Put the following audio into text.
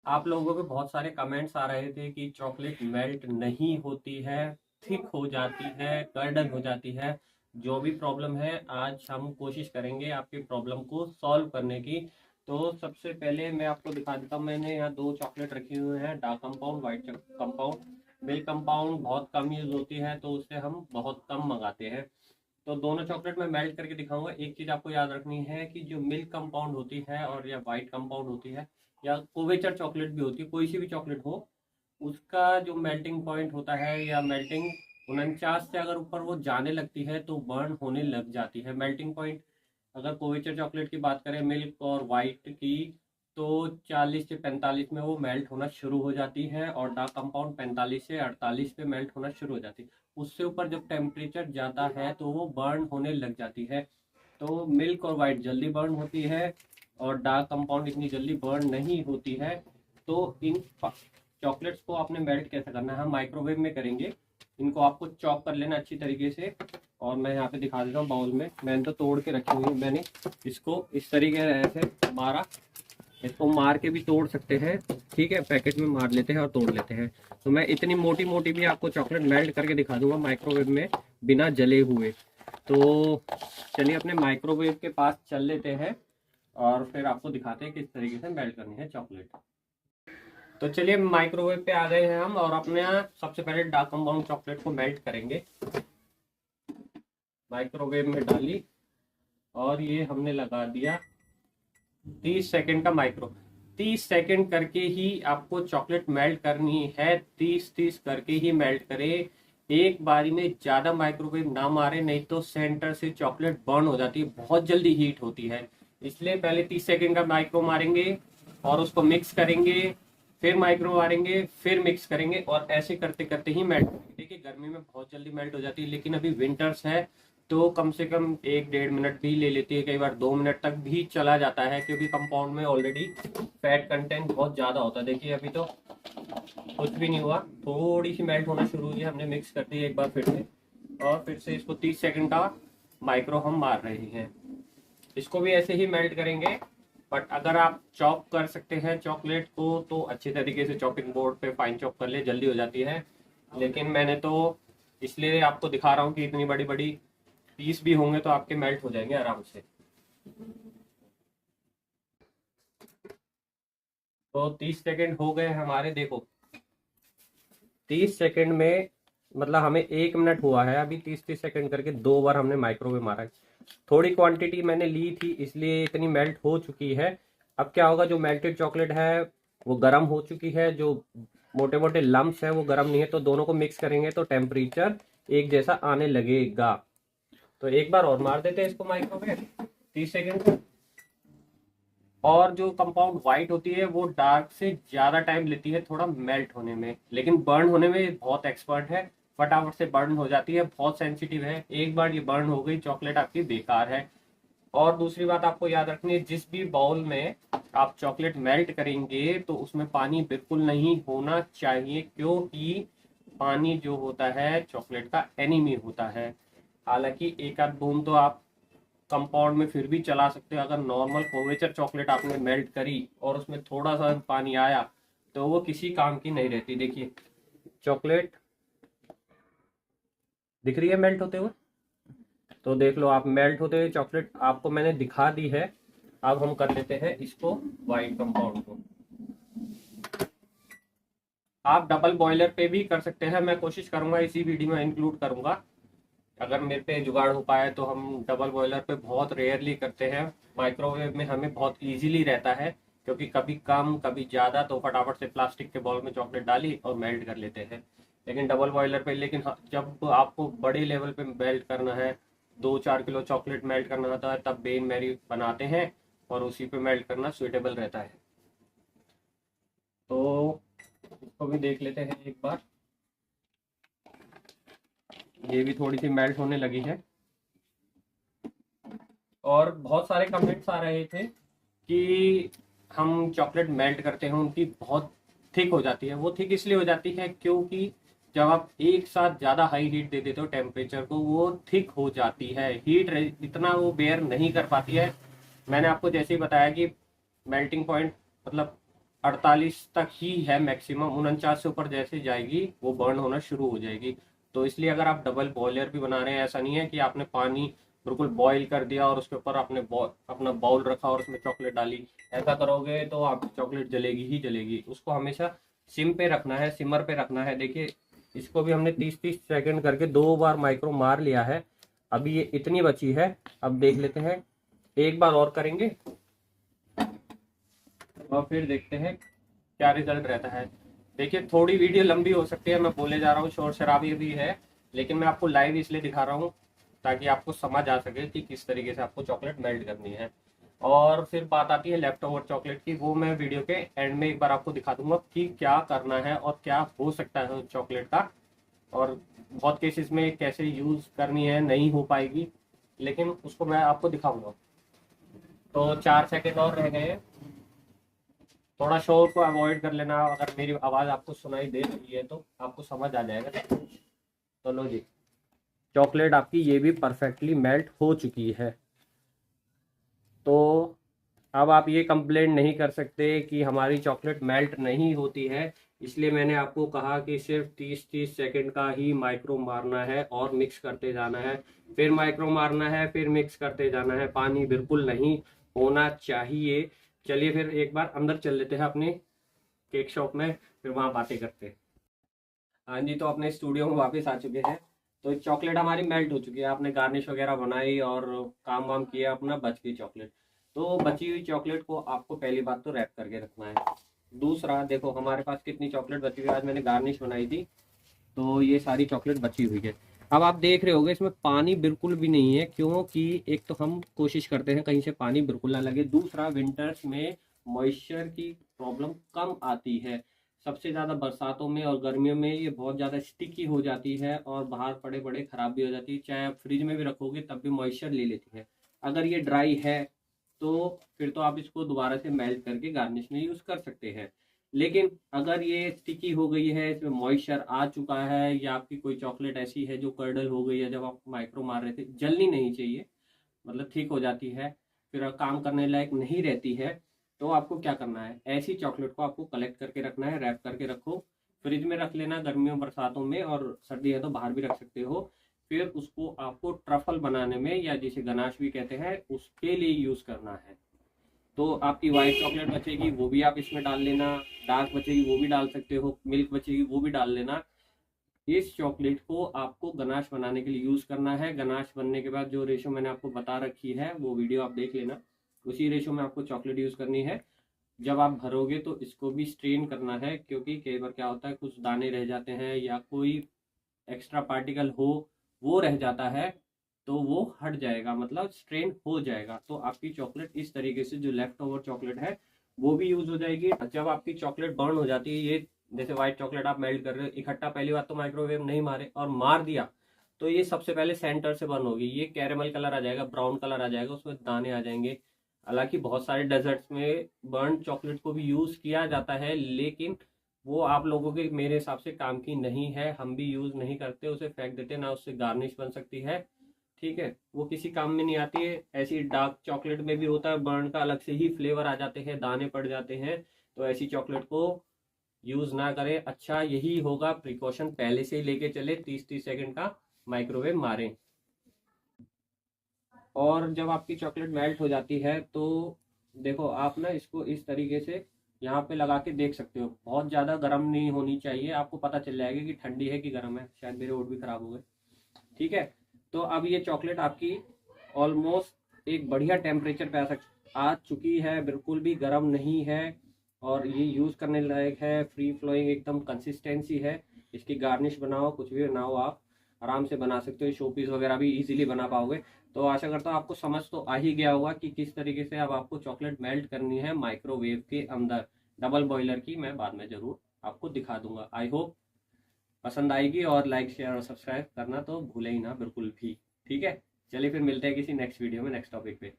आप लोगों के बहुत सारे कमेंट्स आ रहे थे कि चॉकलेट मेल्ट नहीं होती है, थिक हो जाती है, गर्डन हो जाती है। जो भी प्रॉब्लम है आज हम कोशिश करेंगे आपकी प्रॉब्लम को सॉल्व करने की। तो सबसे पहले मैं आपको दिखा देता हूँ। मैंने यहाँ दो चॉकलेट रखी हुई है, dark compound, white compound. Milk compound बहुत कम यूज होती है तो उसे हम बहुत कम मंगाते हैं। तो दोनों चॉकलेट मैं मेल्ट करके दिखाऊंगा। एक चीज आपको याद रखनी है कि जो मिल्क कंपाउंड होती है और या वाइट कंपाउंड होती है या कोवेचर चॉकलेट भी होती है, कोई सी भी चॉकलेट हो, उसका जो मेल्टिंग पॉइंट होता है या मेल्टिंग 49 से अगर ऊपर वो जाने लगती है तो बर्न होने लग जाती है। मेल्टिंग पॉइंट अगर कोवेचर चॉकलेट की बात करें, मिल्क और वाइट की, तो 40 से 45 में वो मेल्ट होना शुरू हो जाती है और डार्क कंपाउंड 45 से 48 पे मेल्ट होना शुरू हो जाती है। उससे ऊपर जब टेम्परेचर जाता है तो वो बर्न होने लग जाती है। तो मिल्क और वाइट जल्दी बर्न होती है और डार्क कंपाउंड इतनी जल्दी बर्न नहीं होती है। तो इन चॉकलेट्स को आपने मेल्ट कैसे करना है, हम माइक्रोवेव में करेंगे। इनको आपको चॉप कर लेना अच्छी तरीके से। और मैं यहाँ पे दिखा देता हूँ बाउल में, मैंने तो तोड़ के रखी हुई है। मैंने इसको इस तरीके से मारा, इसको मार के भी तोड़ सकते हैं, ठीक है, पैकेट में मार लेते हैं और तोड़ लेते हैं। तो मैं इतनी मोटी मोटी भी आपको चॉकलेट मेल्ट करके दिखा दूंगा माइक्रोवेव में बिना जले हुए। तो चलिए अपने माइक्रोवेव के पास चल लेते हैं और फिर आपको दिखाते हैं किस तरीके से मेल्ट करनी है चॉकलेट। तो चलिए माइक्रोवेव पे आ गए हैं हम और अपने यहाँ सबसे पहले डार्क कंपाउंड चॉकलेट को मेल्ट करेंगे। माइक्रोवेव में डाली और ये हमने लगा दिया 30 सेकेंड का माइक्रो। 30 सेकेंड करके ही आपको चॉकलेट मेल्ट करनी है, 30-30 करके ही मेल्ट करे। एक बारी में ज्यादा माइक्रोवेव ना मारे, नहीं तो सेंटर से चॉकलेट बर्न हो जाती है, बहुत जल्दी हीट होती है। इसलिए पहले 30 सेकेंड का माइक्रो मारेंगे और उसको मिक्स करेंगे, फिर माइक्रो मारेंगे, फिर मिक्स करेंगे और ऐसे करते करते ही मेल्ट करेंगे। देखिए गर्मी में बहुत जल्दी मेल्ट हो जाती है, लेकिन अभी विंटर्स है तो कम से कम 1-1.5 मिनट भी ले लेती है, कई बार 2 मिनट तक भी चला जाता है, क्योंकि कंपाउंड में ऑलरेडी फैट कंटेंट बहुत ज़्यादा होता है। देखिए अभी तो कुछ भी नहीं हुआ, थोड़ी सी मेल्ट होना शुरू हुई है, हमने मिक्स कर दी एक बार फिर से और फिर से इसको 30 सेकंड का माइक्रो हम मार रहे हैं। इसको भी ऐसे ही मेल्ट करेंगे। बट अगर आप चॉप कर सकते हैं चॉकलेट को तो अच्छे तरीके से चॉपिंग बोर्ड पे फाइन चॉप कर ले, जल्दी हो जाती है। लेकिन मैंने तो इसलिए आपको दिखा रहा हूँ कि इतनी बड़ी बड़ी पीस भी होंगे तो आपके मेल्ट हो जाएंगे आराम से। तो 30 सेकंड हो गए हमारे, देखो 30 सेकंड में मतलब हमें 1 मिनट हुआ है अभी। 30-30 सेकंड करके 2 बार हमने माइक्रोवेव मारा है। थोड़ी क्वांटिटी मैंने ली थी इसलिए इतनी मेल्ट हो चुकी है। अब क्या होगा, जो मेल्टेड चॉकलेट है वो गर्म हो चुकी है, जो मोटे मोटे लम्ब्स है वो गर्म नहीं है, तो दोनों को मिक्स करेंगे तो टेम्परेचर एक जैसा आने लगेगा। तो एक बार और मार देते हैं इसको माइक्रोवेव 30 सेकंड का। और जो कंपाउंड व्हाइट होती है वो डार्क से ज्यादा टाइम लेती है थोड़ा मेल्ट होने में, लेकिन बर्न होने में बहुत एक्सपर्ट है, फटाफट से बर्न हो जाती है, बहुत सेंसिटिव है। एक बार ये बर्न हो गई चॉकलेट आपकी बेकार है। और दूसरी बात आपको याद रखनी है, जिस भी बाउल में आप चॉकलेट मेल्ट करेंगे तो उसमें पानी बिल्कुल नहीं होना चाहिए, क्योंकि पानी जो होता है चॉकलेट का एनिमी होता है। हालांकि एक आध बूंद तो आप कंपाउंड में फिर भी चला सकते हो। अगर नॉर्मल कोवेचर चॉकलेट आपने मेल्ट करी और उसमें थोड़ा सा पानी आया तो वो किसी काम की नहीं रहती। देखिए चॉकलेट दिख रही है मेल्ट होते हुए, तो देख लो आप मेल्ट होते हुए चॉकलेट आपको मैंने दिखा दी है। अब हम कर लेते हैं इसको वाइट कंपाउंड को। आप डबल बॉयलर पे भी कर सकते हैं, मैं कोशिश करूंगा इसी वीडियो में इंक्लूड करूंगा। अगर मेरे पे जुगाड़ हो पाए तो हम डबल बॉयलर पे बहुत रेयरली करते हैं। माइक्रोवेव में हमें बहुत इजीली रहता है, क्योंकि कभी कम कभी ज़्यादा तो फटाफट से प्लास्टिक के बॉल में चॉकलेट डाली और मेल्ट कर लेते हैं। लेकिन डबल बॉयलर पे, लेकिन हाँ, जब आपको बड़े लेवल पे मेल्ट करना है, 2-4 किलो चॉकलेट मेल्ट करना होता है, तब बेन मैरी बनाते हैं और उसी पे मेल्ट करना सुइटेबल रहता है। तो इसको भी देख लेते हैं एक बार। ये भी थोड़ी सी मेल्ट होने लगी है। और बहुत सारे कमेंट्स आ रहे थे कि हम चॉकलेट मेल्ट करते हैं उनकी बहुत थिक हो जाती है। वो थिक इसलिए हो जाती है क्योंकि जब आप एक साथ ज़्यादा हाई हीट दे देते हो टेम्परेचर को, वो थिक हो जाती है, हीट इतना वो बेयर नहीं कर पाती है। मैंने आपको जैसे ही बताया कि मेल्टिंग पॉइंट मतलब 48 तक ही है मैक्सिमम, 49 से ऊपर जैसे जाएगी वो बर्न होना शुरू हो जाएगी। तो इसलिए अगर आप डबल बॉयलर भी बना रहे हैं, ऐसा नहीं है कि आपने पानी बिल्कुल बॉईल कर दिया और उसके ऊपर आपने अपना बाउल रखा और उसमें चॉकलेट डाली, ऐसा करोगे तो आपकी चॉकलेट जलेगी ही जलेगी। उसको हमेशा सिम पे रखना है, सिमर पे रखना है। देखिए इसको भी हमने 30-30 सेकंड करके 2 बार माइक्रो मार लिया है, अभी ये इतनी बची है। अब देख लेते हैं, एक बार और करेंगे और फिर देखते हैं क्या रिजल्ट रहता है। देखिए थोड़ी वीडियो लंबी हो सकती है, मैं बोले जा रहा हूँ, शोर शराबी भी है, लेकिन मैं आपको लाइव इसलिए दिखा रहा हूँ ताकि आपको समझ आ सके कि किस तरीके से आपको चॉकलेट मेल्ट करनी है। और फिर बात आती है लेफ्ट ओवर चॉकलेट की, वो मैं वीडियो के एंड में एक बार आपको दिखा दूंगा कि क्या करना है और क्या हो सकता है चॉकलेट का, और बहुत केसेस में कैसे यूज करनी है, नहीं हो पाएगी, लेकिन उसको मैं आपको दिखाऊंगा। तो 4 सेकेंड और रह गए, थोड़ा शोर को अवॉइड कर लेना। अगर मेरी आवाज़ आपको सुनाई दे रही है तो आपको समझ आ जाएगा। तो लो जी, चॉकलेट आपकी ये भी परफेक्टली मेल्ट हो चुकी है। तो अब आप ये कंप्लेंट नहीं कर सकते कि हमारी चॉकलेट मेल्ट नहीं होती है, इसलिए मैंने आपको कहा कि सिर्फ 30-30 सेकंड का ही माइक्रो मारना है और मिक्स करते जाना है, फिर माइक्रो मारना है, फिर मिक्स करते जाना है। पानी बिल्कुल नहीं होना चाहिए। चलिए फिर एक बार अंदर चल लेते हैं अपने केक शॉप में, फिर वहाँ बातें करते हैं। हाँ जी, तो अपने स्टूडियो में वापस आ चुके हैं। तो चॉकलेट हमारी मेल्ट हो चुकी है, आपने गार्निश वगैरह बनाई और काम वाम किया अपना, बच गई चॉकलेट। तो बची हुई चॉकलेट को आपको पहली बात तो रैप करके रखना है। दूसरा, देखो हमारे पास कितनी चॉकलेट बची हुई है, आज मैंने गार्निश बनाई थी तो ये सारी चॉकलेट बची हुई है। अब आप देख रहे होगे इसमें पानी बिल्कुल भी नहीं है, क्योंकि एक तो हम कोशिश करते हैं कहीं से पानी बिल्कुल ना लगे, दूसरा विंटर्स में मॉइस्चर की प्रॉब्लम कम आती है। सबसे ज़्यादा बरसातों में और गर्मियों में ये बहुत ज़्यादा स्टिकी हो जाती है और बाहर पड़े पड़े ख़राब भी हो जाती है, चाहे आप फ्रिज में भी रखोगे तब भी मॉइस्चर ले लेती है। अगर ये ड्राई है तो फिर तो आप इसको दोबारा से मेल्ट करके गार्निश में यूज़ कर सकते हैं। लेकिन अगर ये स्टिकी हो गई है, इसमें मॉइस्चर आ चुका है, या आपकी कोई चॉकलेट ऐसी है जो कर्डल हो गई है, जब आप माइक्रो मार रहे थे, जलनी नहीं चाहिए, मतलब ठीक हो जाती है, फिर काम करने लायक नहीं रहती है, तो आपको क्या करना है, ऐसी चॉकलेट को आपको कलेक्ट करके रखना है, रैप करके रखो, फ्रिज में रख लेना गर्मियों बरसातों में, और सर्दी है तो बाहर भी रख सकते हो। फिर उसको आपको ट्रफल बनाने में, या जिसे गनाश भी कहते हैं, उसके लिए यूज़ करना है। तो आपकी व्हाइट चॉकलेट बचेगी वो भी आप इसमें डाल लेना, डार्क बचेगी वो भी डाल सकते हो, मिल्क बचेगी वो भी डाल लेना। इस चॉकलेट को आपको गनाश बनाने के लिए यूज़ करना है। गनाश बनने के बाद जो रेशो मैंने आपको बता रखी है वो वीडियो आप देख लेना, उसी रेशो में आपको चॉकलेट यूज़ करनी है। जब आप भरोगे तो इसको भी स्ट्रेन करना है, क्योंकि कई बार क्या होता है कुछ दाने रह जाते हैं या कोई एक्स्ट्रा पार्टिकल हो वो रह जाता है, तो वो हट जाएगा, मतलब स्ट्रेन हो जाएगा। तो आपकी चॉकलेट इस तरीके से जो लेफ्ट ओवर चॉकलेट है वो भी यूज हो जाएगी। जब आपकी चॉकलेट बर्न हो जाती है, ये जैसे व्हाइट चॉकलेट आप मेल्ट कर रहे हो इकट्ठा, पहली बात तो माइक्रोवेव नहीं मारे, और मार दिया तो ये सबसे पहले सेंटर से बर्न होगी, ये कैरेमल कलर आ जाएगा, ब्राउन कलर आ जाएगा, उसमें दाने आ जाएंगे। हालांकि बहुत सारे डेजर्ट्स में बर्न चॉकलेट को भी यूज किया जाता है, लेकिन वो आप लोगों के मेरे हिसाब से काम की नहीं है, हम भी यूज नहीं करते, उसे फेंक देते ना, उससे गार्निश बन सकती है। ठीक है, वो किसी काम में नहीं आती है। ऐसी डार्क चॉकलेट में भी होता है, बर्न का अलग से ही फ्लेवर आ जाते हैं, दाने पड़ जाते हैं, तो ऐसी चॉकलेट को यूज ना करें। अच्छा यही होगा, प्रिकॉशन पहले से ही लेके चले, 30-30 सेकंड का माइक्रोवेव मारें। और जब आपकी चॉकलेट मेल्ट हो जाती है तो देखो आप ना इसको इस तरीके से यहाँ पे लगा के देख सकते हो, बहुत ज़्यादा गर्म नहीं होनी चाहिए, आपको पता चल जाएगा कि ठंडी है कि गर्म है। शायद मेरे ओट भी खराब हो गए। ठीक है, तो अब ये चॉकलेट आपकी ऑलमोस्ट एक बढ़िया टेम्परेचर पे आ चुकी है, बिल्कुल भी गर्म नहीं है, और ये यूज़ करने लायक है, फ्री फ्लोइंग एकदम कंसिस्टेंसी है। इसकी गार्निश बनाओ, कुछ भी बनाओ, आप आराम से बना सकते हो, शो पीस वगैरह भी इजीली बना पाओगे। तो आशा करता हूँ आपको समझ तो आ ही गया होगा कि किस तरीके से अब आपको चॉकलेट मेल्ट करनी है माइक्रोवेव के अंदर। डबल बॉयलर की मैं बाद में ज़रूर आपको दिखा दूंगा। आई होप पसंद आएगी, और लाइक शेयर और सब्सक्राइब करना तो भूले ही ना बिल्कुल भी। ठीक है, चलिए फिर मिलते हैं किसी नेक्स्ट वीडियो में नेक्स्ट टॉपिक पे।